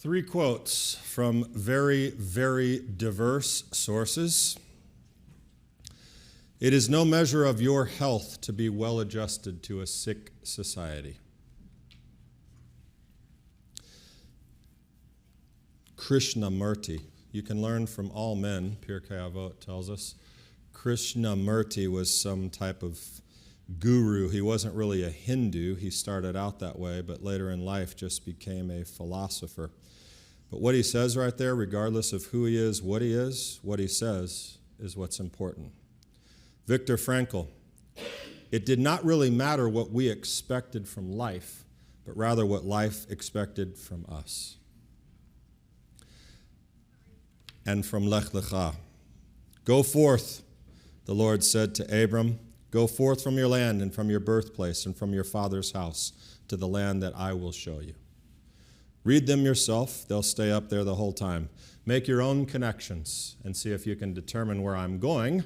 Three quotes from very, very diverse sources. It is no measure of your health to be well adjusted to a sick society. Krishnamurti. You can learn from all men, Pirkei Avot tells us. Krishnamurti was some type of guru. He wasn't really a Hindu. He started out that way, but later in life just became a philosopher. But what he says right there, regardless of who he is, what he says is what's important. Viktor Frankl. It did not really matter what we expected from life, but rather what life expected from us. And from Lech Lecha. Go forth, the Lord said to Abram, go forth from your land and from your birthplace and from your father's house to the land that I will show you. Read them yourself. They'll stay up there the whole time. Make your own connections and see if you can determine where I'm going.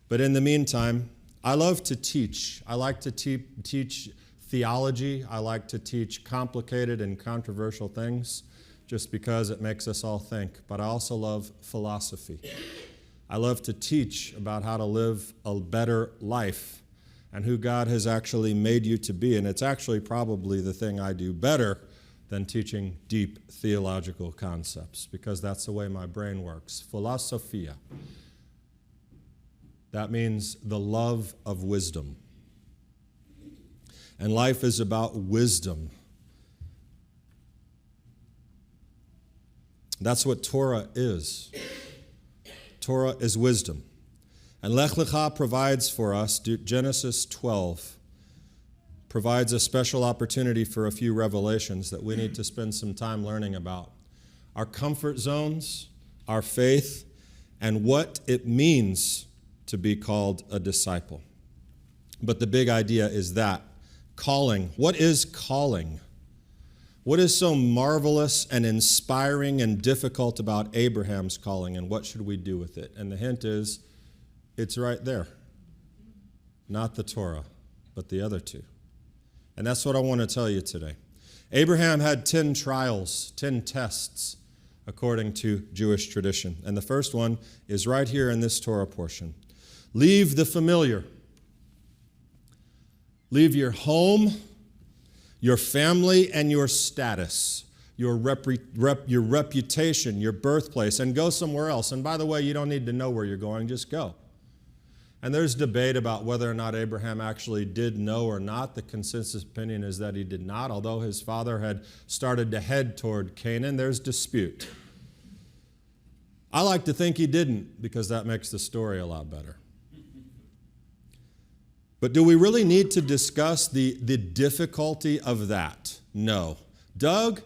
But in the meantime, I love to teach. I like to teach theology. I like to teach complicated and controversial things just because it makes us all think. But I also love philosophy. I love to teach about how to live a better life and who God has actually made you to be. And it's actually probably the thing I do better than teaching deep theological concepts, because that's the way my brain works. Philosophia. That means the love of wisdom. And life is about wisdom. That's what Torah is. Torah is wisdom. And Lech Lecha provides for us, Genesis 12, provides a special opportunity for a few revelations that we need to spend some time learning about. Our comfort zones, our faith, and what it means to be called a disciple. But the big idea is that calling. What is calling? What is so marvelous and inspiring and difficult about Abraham's calling, and what should we do with it? And the hint is, it's right there. Not the Torah, but the other two. And that's what I want to tell you today. Abraham had 10 trials, 10 tests, according to Jewish tradition. And the first one is right here in this Torah portion. Leave the familiar. Leave your home, your family, and your status, your reputation, your birthplace, and go somewhere else. And by the way, you don't need to know where you're going, just go. And there's debate about whether or not Abraham actually did know or not. The consensus opinion is that he did not. Although his father had started to head toward Canaan, there's dispute. I like to think he didn't, because that makes the story a lot better. But do we really need to discuss the difficulty of that? No. Doug,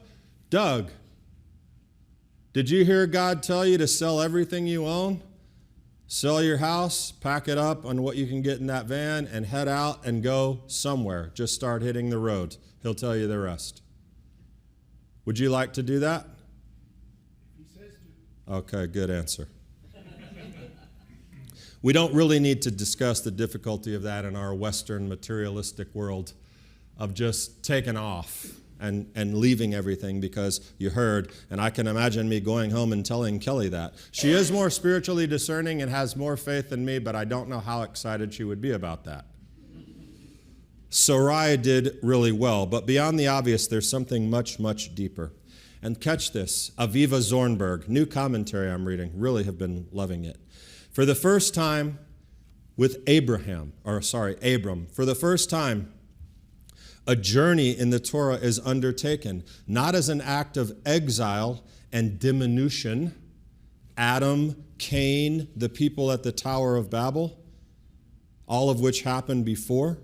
did you hear God tell you to sell everything you own? Sell your house, pack it up on what you can get in that van, and head out and go somewhere. Just start hitting the road. He'll tell you the rest. Would you like to do that? He says to. Okay, good answer. We don't really need to discuss the difficulty of that in our Western materialistic world of just taking off and leaving everything because you heard, and I can imagine me going home and telling Kelly that. She is more spiritually discerning and has more faith than me, but I don't know how excited she would be about that. Sarai did really well, but beyond the obvious, there's something much, much deeper. And catch this, Aviva Zornberg, new commentary I'm reading, really have been loving it. For the first time with Abram, for the first time, a journey in the Torah is undertaken, not as an act of exile and diminution. Adam, Cain, the people at the Tower of Babel, all of which happened before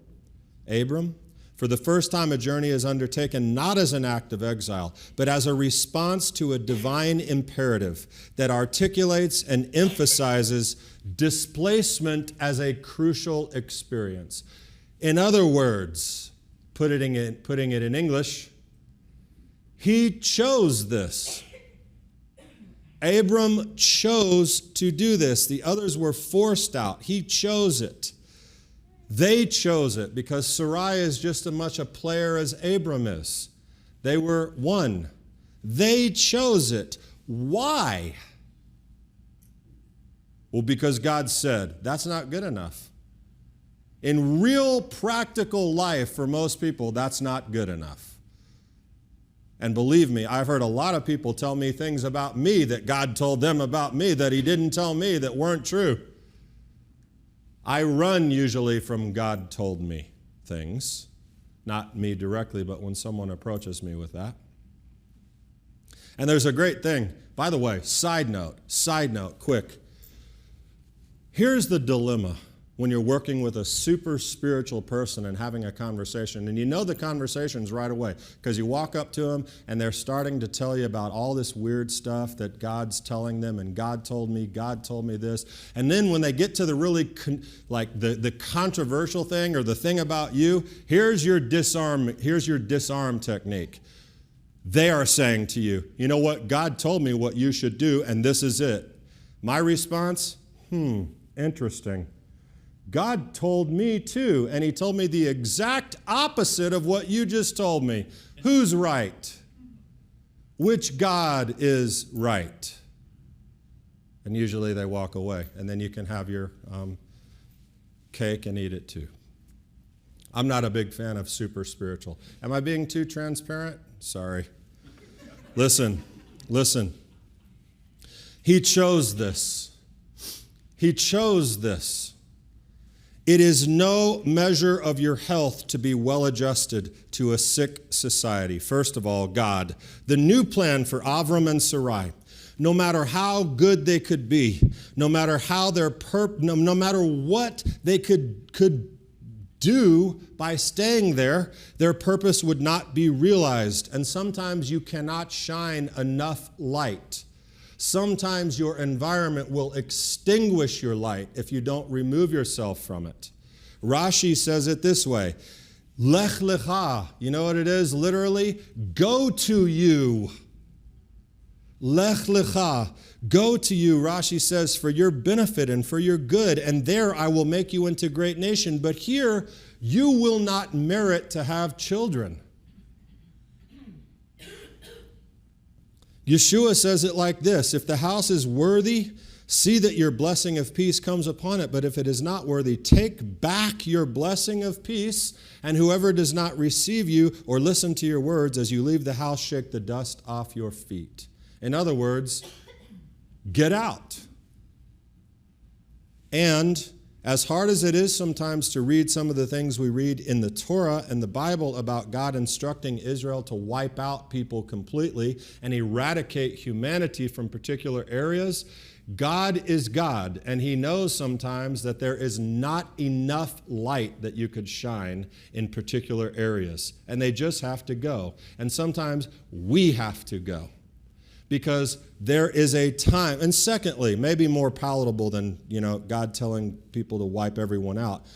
Abram. For the first time, a journey is undertaken not as an act of exile, but as a response to a divine imperative that articulates and emphasizes displacement as a crucial experience. In other words, putting it in English, he chose this. Abram chose to do this. The others were forced out. He chose it. They chose it because Sarai is just as much a player as Abram is. They were one. They chose it. Why? Well, because God said, that's not good enough. In real practical life, for most people, that's not good enough. And believe me, I've heard a lot of people tell me things about me that God told them about me that he didn't tell me that weren't true. I run usually from God told me things. Not me directly, but when someone approaches me with that. And there's a great thing. By the way, side note, quick. Here's the dilemma when you're working with a super spiritual person and having a conversation, and you know the conversation's right away because you walk up to them and they're starting to tell you about all this weird stuff that God's telling them, and God told me this. And then when they get to the really the controversial thing or the thing about you, here's your disarm technique. They are saying to you, you know what? God told me what you should do, and this is it. My response, interesting. God told me too, and he told me the exact opposite of what you just told me. Who's right? Which God is right? And usually they walk away, and then you can have your cake and eat it too. I'm not a big fan of super spiritual. Am I being too transparent? Sorry. Listen. He chose this. He chose this. It is no measure of your health to be well adjusted to a sick society. First of all, God. The new plan for Abram and Sarai, no matter how good they could be, no matter how no matter what they could do by staying there, their purpose would not be realized. And sometimes you cannot shine enough light. Sometimes your environment will extinguish your light if you don't remove yourself from it. Rashi says it this way, Lech Lecha, you know what it is literally? Go to you. Lech Lecha, go to you, Rashi says, for your benefit and for your good, and there I will make you into a great nation. But here you will not merit to have children. Yeshua says it like this, if the house is worthy, see that your blessing of peace comes upon it, but if it is not worthy, take back your blessing of peace, and whoever does not receive you or listen to your words as you leave the house, shake the dust off your feet. In other words, get out. And as hard as it is sometimes to read some of the things we read in the Torah and the Bible about God instructing Israel to wipe out people completely and eradicate humanity from particular areas, God is God, and he knows sometimes that there is not enough light that you could shine in particular areas, and they just have to go. And sometimes we have to go. Because there is a time, and secondly, maybe more palatable than, God telling people to wipe everyone out.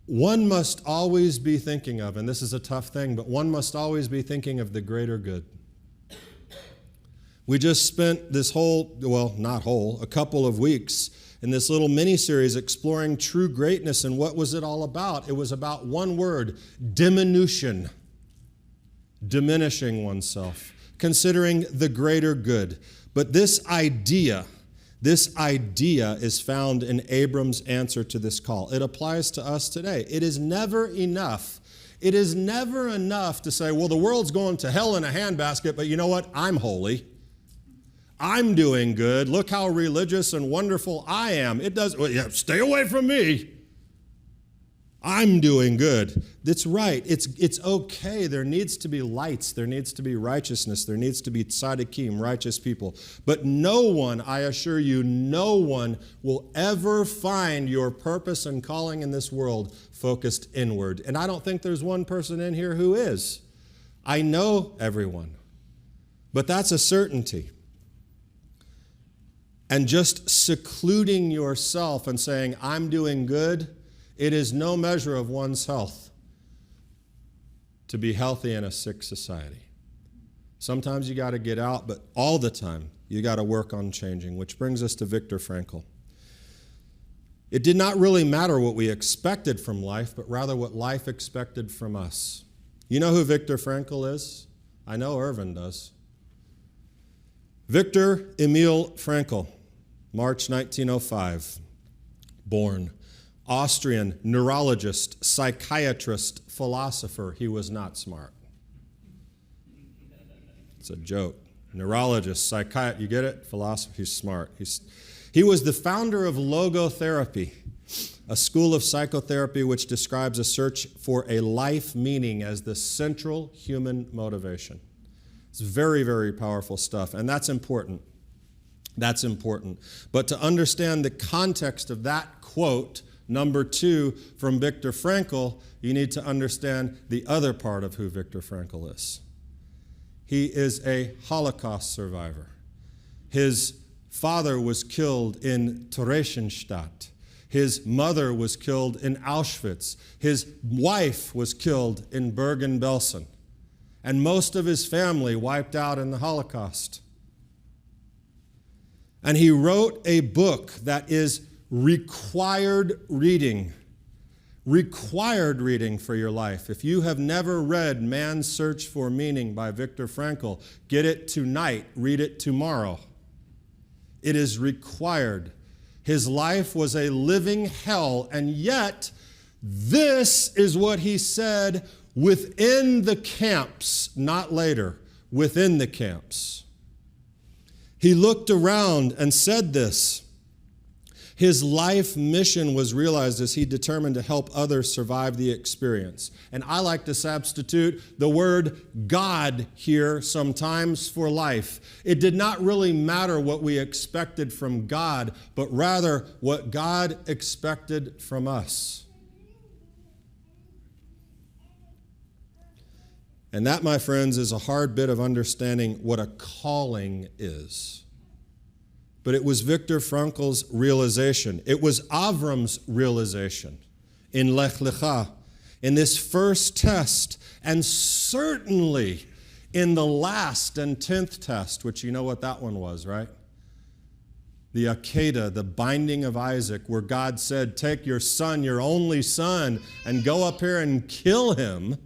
One must always be thinking of, and this is a tough thing, but one must always be thinking of the greater good. We just spent this a couple of weeks in this little mini-series exploring true greatness, and what was it all about? It was about one word, diminution, diminishing oneself. Considering the greater good. But this idea is found in Abram's answer to this call. It applies to us today. It is never enough. It is never enough to say, well, the world's going to hell in a handbasket, but you know what? I'm holy. I'm doing good. Look how religious and wonderful I am. Stay away from me. I'm doing good. That's right. It's okay. There needs to be lights. There needs to be righteousness. There needs to be tzaddikim, righteous people. But no one, I assure you, no one will ever find your purpose and calling in this world focused inward. And I don't think there's one person in here who is. I know everyone. But that's a certainty. And just secluding yourself and saying, I'm doing good, it is no measure of one's health to be healthy in a sick society. Sometimes you got to get out, but all the time you got to work on changing, which brings us to Viktor Frankl. It did not really matter what we expected from life, but rather what life expected from us. You know who Viktor Frankl is? I know Irvin does. Viktor Emil Frankl, March 1905, born. Austrian neurologist, psychiatrist, philosopher. He was not smart. It's a joke. Neurologist, psychiatrist, you get it? Philosopher, he's smart. He was the founder of logotherapy, a school of psychotherapy which describes a search for a life meaning as the central human motivation. It's very, very powerful stuff, and that's important. That's important. But to understand the context of that quote, number 2 from Viktor Frankl, you need to understand the other part of who Viktor Frankl is. He is a Holocaust survivor. His father was killed in Theresienstadt. His mother was killed in Auschwitz. His wife was killed in Bergen-Belsen. And most of his family wiped out in the Holocaust. And he wrote a book that is required reading for your life. If you have never read Man's Search for Meaning by Viktor Frankl, get it tonight, read it tomorrow. It is required. His life was a living hell, and yet this is what he said within the camps, not later, within the camps. He looked around and said this. His life mission was realized as he determined to help others survive the experience. And I like to substitute the word God here sometimes for life. It did not really matter what we expected from God, but rather what God expected from us. And that, my friends, is a hard bit of understanding what a calling is. But it was Viktor Frankl's realization. It was Abram's realization in Lech Lecha, in this first test, and certainly in the last and 10th test, which you know what that one was, right? The Akedah, the binding of Isaac, where God said, take your son, your only son, and go up here and kill him.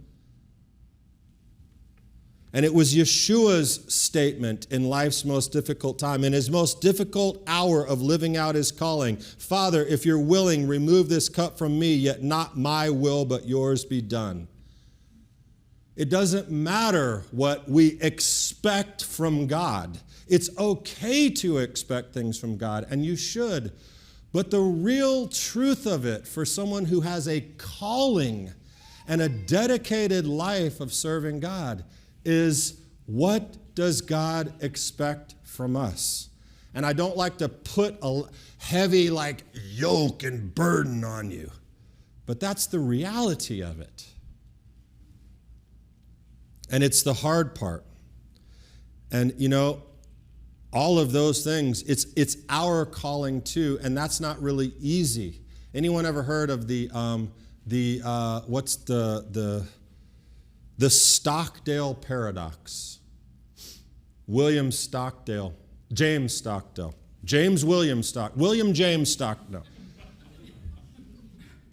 And it was Yeshua's statement in life's most difficult time, in his most difficult hour of living out his calling. Father, if you're willing, remove this cup from me, yet not my will, but yours be done. It doesn't matter what we expect from God. It's okay to expect things from God, and you should. But the real truth of it, for someone who has a calling and a dedicated life of serving God, is what does God expect from us? And I don't like to put a heavy yoke and burden on you, but that's the reality of it. And it's the hard part. And all of those things, it's our calling too, and that's not really easy. Anyone ever heard of the Stockdale paradox? William James Stockdale. William James Stockdale.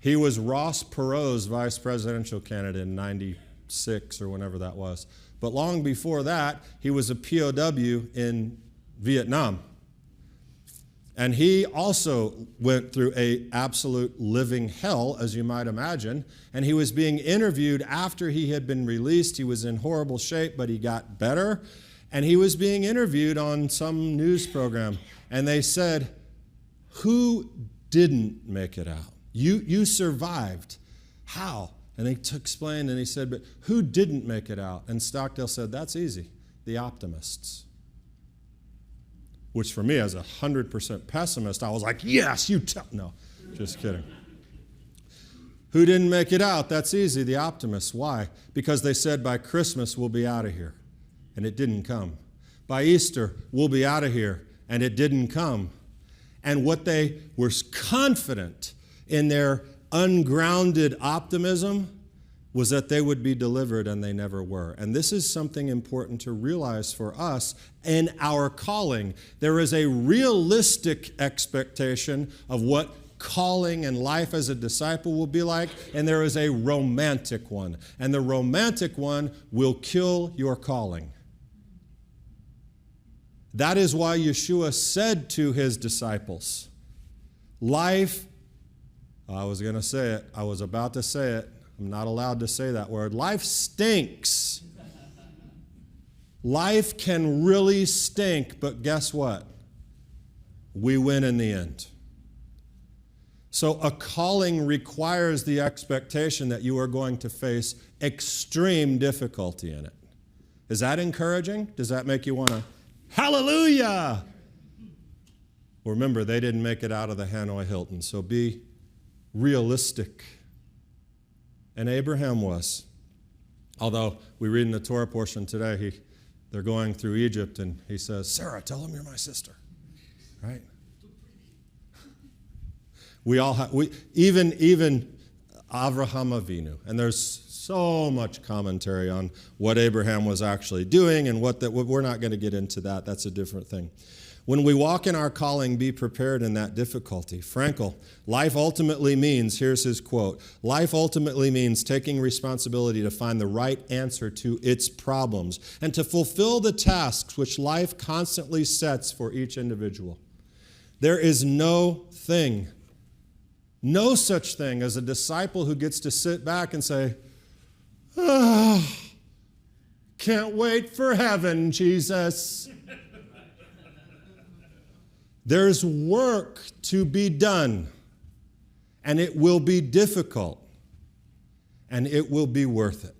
He was Ross Perot's vice presidential candidate in 96 or whenever that was. But long before that, he was a POW in Vietnam. And he also went through an absolute living hell, as you might imagine. And he was being interviewed after he had been released. He was in horrible shape, but he got better. And he was being interviewed on some news program. And they said, who didn't make it out? You survived. How? And he explained, and he said, but who didn't make it out? And Stockdale said, that's easy. The optimists. Which for me, as a 100% pessimist, I was like, yes, no, just kidding. Who didn't make it out? That's easy, the optimists. Why? Because they said by Christmas we'll be out of here, and it didn't come. By Easter, we'll be out of here, and it didn't come. And what they were confident in their ungrounded optimism was that they would be delivered, and they never were. And this is something important to realize for us in our calling. There is a realistic expectation of what calling and life as a disciple will be like, and there is a romantic one. And the romantic one will kill your calling. That is why Yeshua said to his disciples, life, I was going to say it, I was about to say it, I'm not allowed to say that word, life stinks. Life can really stink, but guess what? We win in the end. So a calling requires the expectation that you are going to face extreme difficulty in it. Is that encouraging? Does that make you want to, hallelujah? Well, remember, they didn't make it out of the Hanoi Hilton, so be realistic. And Abraham was. Although we read in the Torah portion today, they're going through Egypt, and he says, Sarah, tell him you're my sister. Right? We all have, even Avraham Avinu, and there's so much commentary on what Abraham was actually doing, and we're not going to get into that. That's a different thing. When we walk in our calling, be prepared in that difficulty. Frankl, life ultimately means, here's his quote, life ultimately means taking responsibility to find the right answer to its problems and to fulfill the tasks which life constantly sets for each individual. There is no such thing as a disciple who gets to sit back and say, can't wait for heaven, Jesus. There's work to be done, and it will be difficult, and it will be worth it.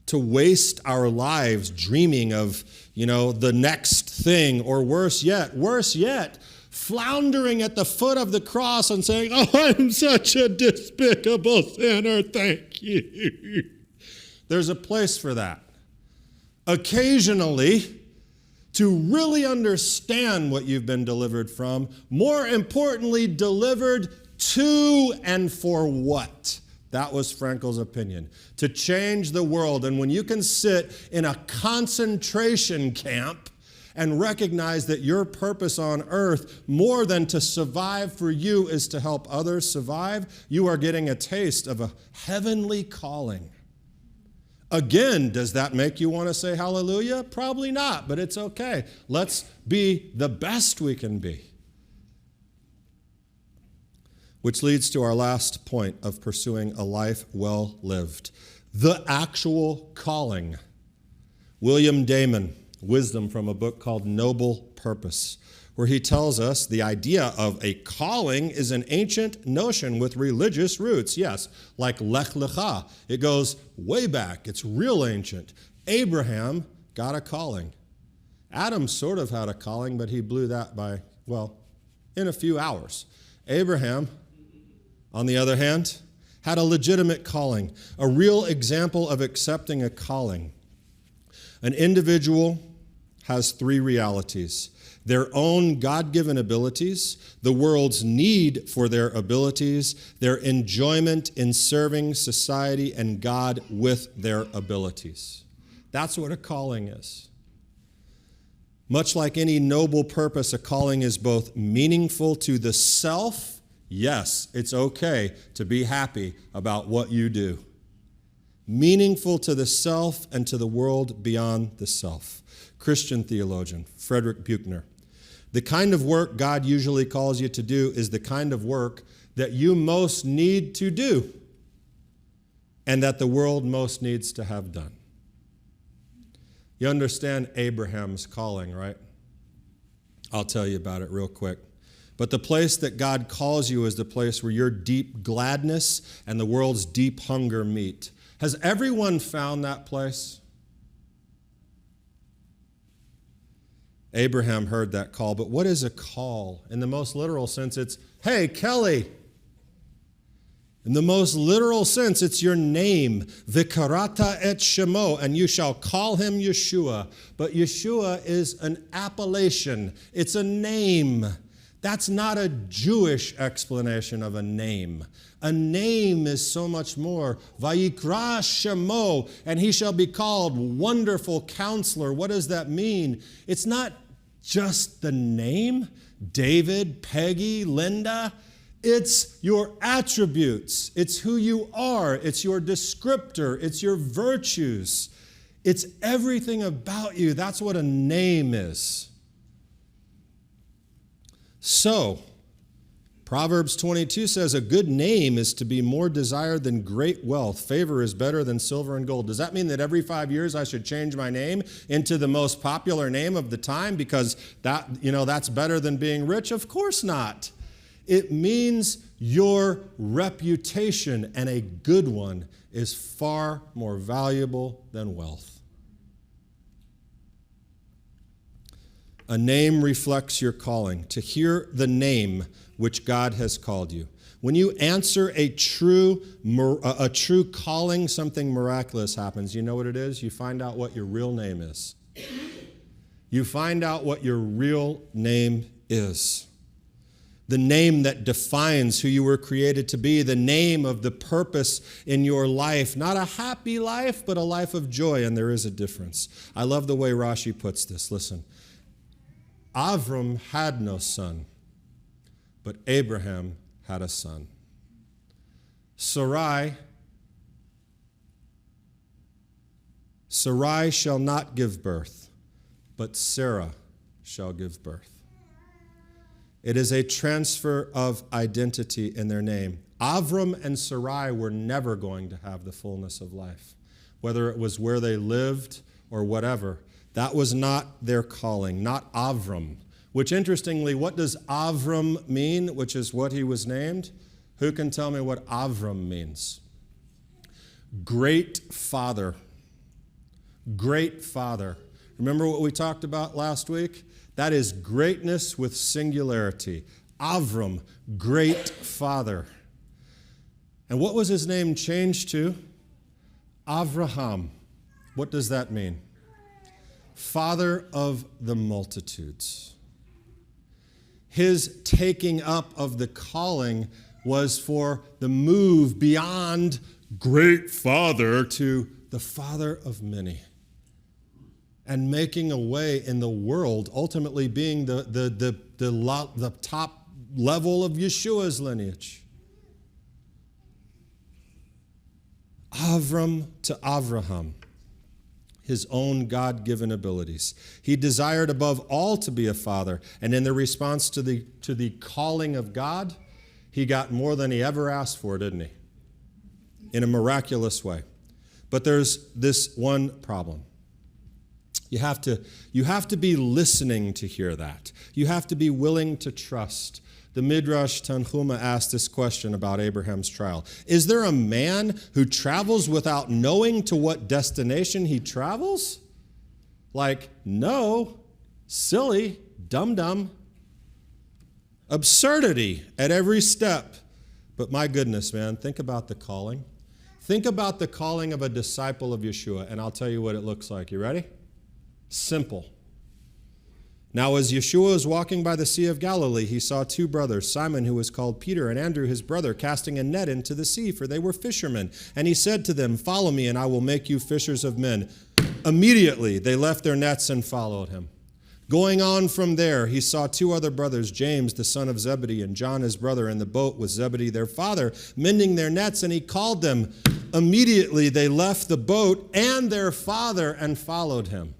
To waste our lives dreaming of, the next thing, or worse yet, floundering at the foot of the cross and saying, oh, I'm such a despicable sinner, thank you. There's a place for that. Occasionally, to really understand what you've been delivered from, more importantly, delivered to and for what? That was Frankl's opinion. To change the world. And when you can sit in a concentration camp and recognize that your purpose on earth, more than to survive for you, is to help others survive, you are getting a taste of a heavenly calling. Again, does that make you want to say hallelujah? Probably not, but it's okay. Let's be the best we can be. Which leads to our last point of pursuing a life well lived. The actual calling. William Damon, wisdom from a book called Noble Purpose, where he tells us the idea of a calling is an ancient notion with religious roots. Yes, like Lech Lecha. It goes way back. It's real ancient. Abraham got a calling. Adam sort of had a calling, but he blew that by, in a few hours. Abraham, on the other hand, had a legitimate calling, a real example of accepting a calling. An individual has three realities: their own God-given abilities, the world's need for their abilities, their enjoyment in serving society and God with their abilities. That's what a calling is. Much like any noble purpose, a calling is both meaningful to the self. Yes, it's okay to be happy about what you do. Meaningful to the self and to the world beyond the self. Christian theologian Frederick Buechner. The kind of work God usually calls you to do is the kind of work that you most need to do and that the world most needs to have done. You understand Abraham's calling, right? I'll tell you about it real quick. But the place that God calls you is the place where your deep gladness and the world's deep hunger meet. Has everyone found that place? Abraham heard that call, but what is a call? In the most literal sense, it's, hey, Kelly. In the most literal sense, it's your name, Vikarata et Shemo, and you shall call him Yeshua. But Yeshua is an appellation. It's a name. That's not a Jewish explanation of a name. A name is so much more. Vayikra Shemo, and he shall be called Wonderful Counselor. What does that mean? It's not just the name, David, Peggy, Linda. It's your attributes. It's who you are. It's your descriptor. It's your virtues. It's everything about you. That's what a name is. So, Proverbs 22 says, a good name is to be more desired than great wealth. Favor is better than silver and gold. Does that mean that every 5 years I should change my name into the most popular name of the time because that's better than being rich? Of course not. It means your reputation, and a good one, is far more valuable than wealth. A name reflects your calling. To hear the name which God has called you. When you answer a true calling, something miraculous happens. You know what it is? You find out what your real name is. You find out what your real name is. The name that defines who you were created to be, the name of the purpose in your life. Not a happy life, but a life of joy, and there is a difference. I love the way Rashi puts this. Listen. Abram had no son, but Abraham had a son. Sarai shall not give birth, but Sarah shall give birth. It is a transfer of identity in their name. Abram and Sarai were never going to have the fullness of life, whether it was where they lived or whatever. That was not their calling, not Abram. Which, interestingly, what does Abram mean, which is what he was named? Who can tell me what Abram means? Great father. Great father. Remember what we talked about last week? That is greatness with singularity. Abram, great father. And what was his name changed to? Avraham. What does that mean? Father of the multitudes. His taking up of the calling was for the move beyond great father to the father of many. And making a way in the world, ultimately being the top level of Yeshua's lineage. Avram to Avraham. His own God-given abilities. He desired above all to be a father, and in the response to the calling of God, he got more than he ever asked for, didn't he? In a miraculous way. But there's this one problem. You have to be listening to hear that. You have to be willing to trust. The Midrash Tanhuma asked this question about Abraham's trial. Is there a man who travels without knowing to what destination he travels? Like, no, silly, dum-dum, absurdity at every step. But my goodness, man, think about the calling. Think about the calling of a disciple of Yeshua, and I'll tell you what it looks like. You ready? Simple. Now, as Yeshua was walking by the Sea of Galilee, he saw two brothers, Simon, who was called Peter, and Andrew, his brother, casting a net into the sea, for they were fishermen. And he said to them, "Follow me, and I will make you fishers of men." Immediately, they left their nets and followed him. Going on from there, he saw two other brothers, James, the son of Zebedee, and John, his brother, in the boat with Zebedee, their father, mending their nets, and he called them. Immediately, they left the boat and their father and followed him.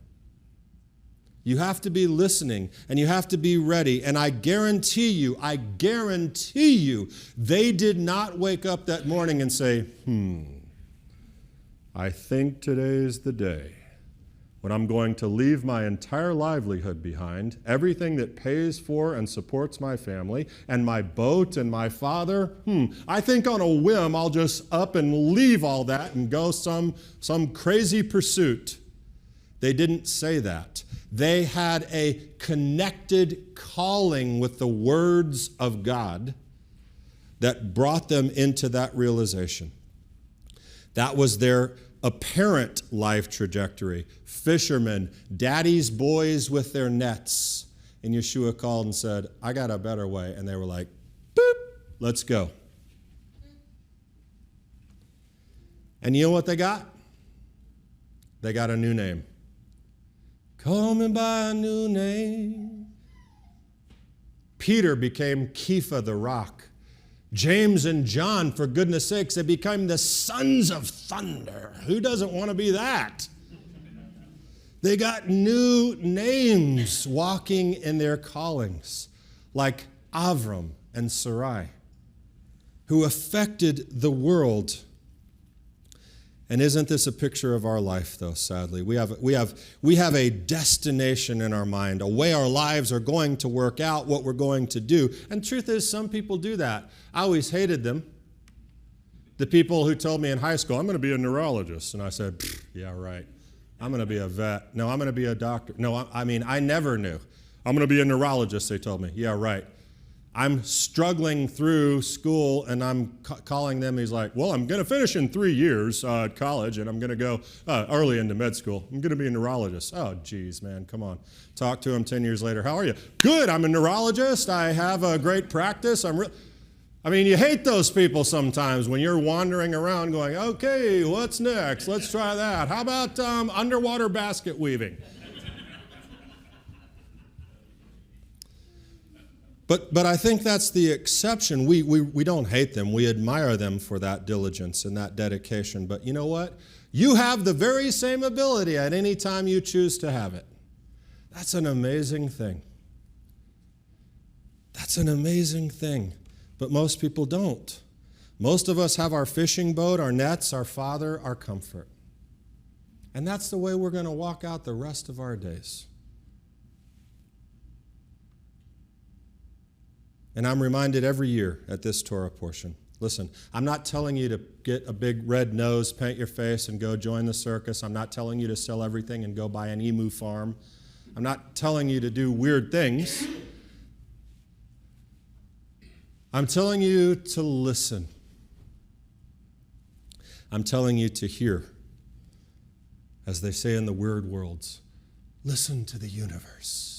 You have to be listening, and you have to be ready. And I guarantee you, they did not wake up that morning and say, I think today's the day when I'm going to leave my entire livelihood behind, everything that pays for and supports my family, and my boat and my father. I think on a whim I'll just up and leave all that and go some crazy pursuit. They didn't say that. They had a connected calling with the words of God that brought them into that realization. That was their apparent life trajectory. Fishermen, daddy's boys with their nets. And Yeshua called and said, I got a better way. And they were like, boop, let's go. And you know what they got? They got a new name. Call me by a new name. Peter became Kepha the rock. James and John, for goodness sakes, they became the sons of thunder. Who doesn't want to be that? They got new names walking in their callings, like Abram and Sarai, who affected the world. And isn't this a picture of our life, though, sadly? We have a destination in our mind, a way our lives are going to work out, what we're going to do. And truth is, some people do that. I always hated them. The people who told me in high school, I'm going to be a neurologist. And I said, yeah, right. I'm going to be a vet. No, I'm going to be a doctor. No, I never knew. I'm going to be a neurologist, they told me. Yeah, right. I'm struggling through school, and I'm calling them. He's like, well, I'm going to finish in 3 years at college, and I'm going to go early into med school. I'm going to be a neurologist. Oh, geez, man, come on. Talk to him 10 years later. How are you? Good, I'm a neurologist. I have a great practice. You hate those people sometimes when you're wandering around going, okay, what's next? Let's try that. How about underwater basket weaving? But I think that's the exception. We don't hate them. We admire them for that diligence and that dedication. But you know what? You have the very same ability at any time you choose to have it. That's an amazing thing. That's an amazing thing. But most people don't. Most of us have our fishing boat, our nets, our Father, our comfort. And that's the way we're going to walk out the rest of our days. And I'm reminded every year at this Torah portion. Listen, I'm not telling you to get a big red nose, paint your face, and go join the circus. I'm not telling you to sell everything and go buy an emu farm. I'm not telling you to do weird things. I'm telling you to listen. I'm telling you to hear. As they say in the weird worlds, listen to the universe.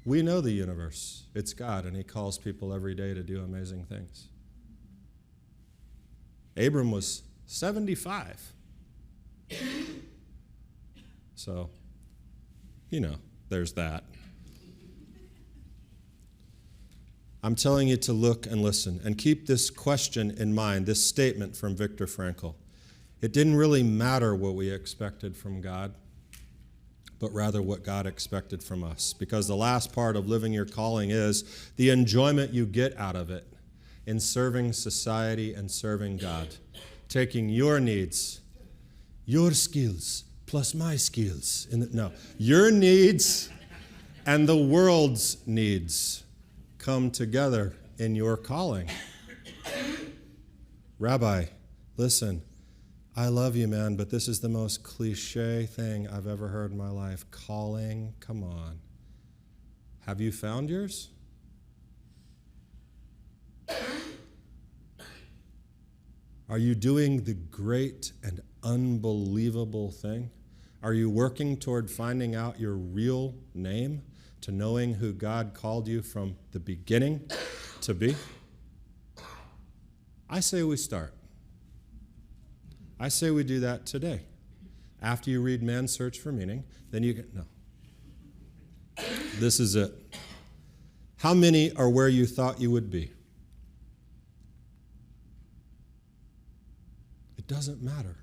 We know the universe. It's God, and He calls people every day to do amazing things. Abram was 75. So, there's that. I'm telling you to look and listen and keep this question in mind, this statement from Viktor Frankl. It didn't really matter what we expected from God, but rather what God expected from us. Because the last part of living your calling is the enjoyment you get out of it in serving society and serving God. Taking your needs, your skills, plus my skills. Your needs and the world's needs come together in your calling. Rabbi, listen. I love you, man, but this is the most cliche thing I've ever heard in my life. Calling, come on. Have you found yours? Are you doing the great and unbelievable thing? Are you working toward finding out your real name, to knowing who God called you from the beginning to be? I say we start. I say we do that today. After you read Man's Search for Meaning, then you get, no. This is it. How many are where you thought you would be? It doesn't matter.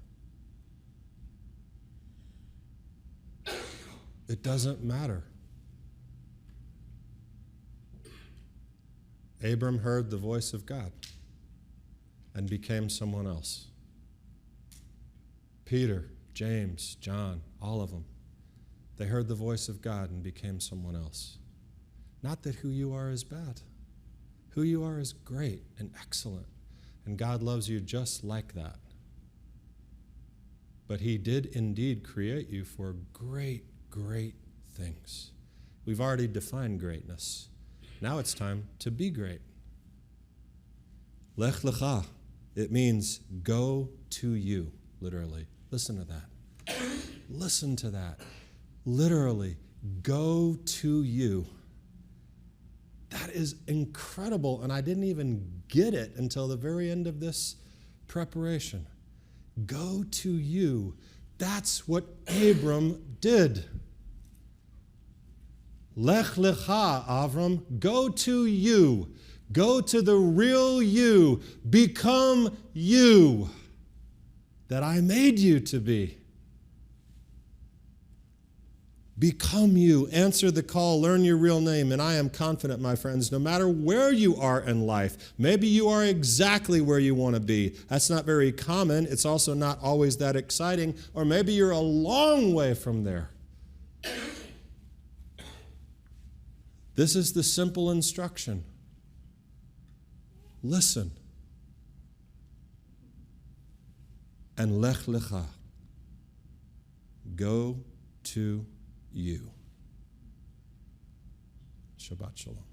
It doesn't matter. Abram heard the voice of God and became someone else. Peter, James, John, all of them, they heard the voice of God and became someone else. Not that who you are is bad. Who you are is great and excellent, and God loves you just like that. But He did indeed create you for great, great things. We've already defined greatness. Now it's time to be great. Lech Lecha, it means go to you, literally. Listen to that. Listen to that. Literally, go to you. That is incredible, and I didn't even get it until the very end of this preparation. Go to you. That's what Abram did. Lech Lecha, Abram, go to you. Go to the real you. Become you that I made you to be. Become you. Answer the call. Learn your real name. And I am confident, my friends, no matter where you are in life, maybe you are exactly where you want to be. That's not very common. It's also not always that exciting. Or maybe you're a long way from there. This is the simple instruction. Listen. And Lech Lecha. Go to you. Shabbat Shalom.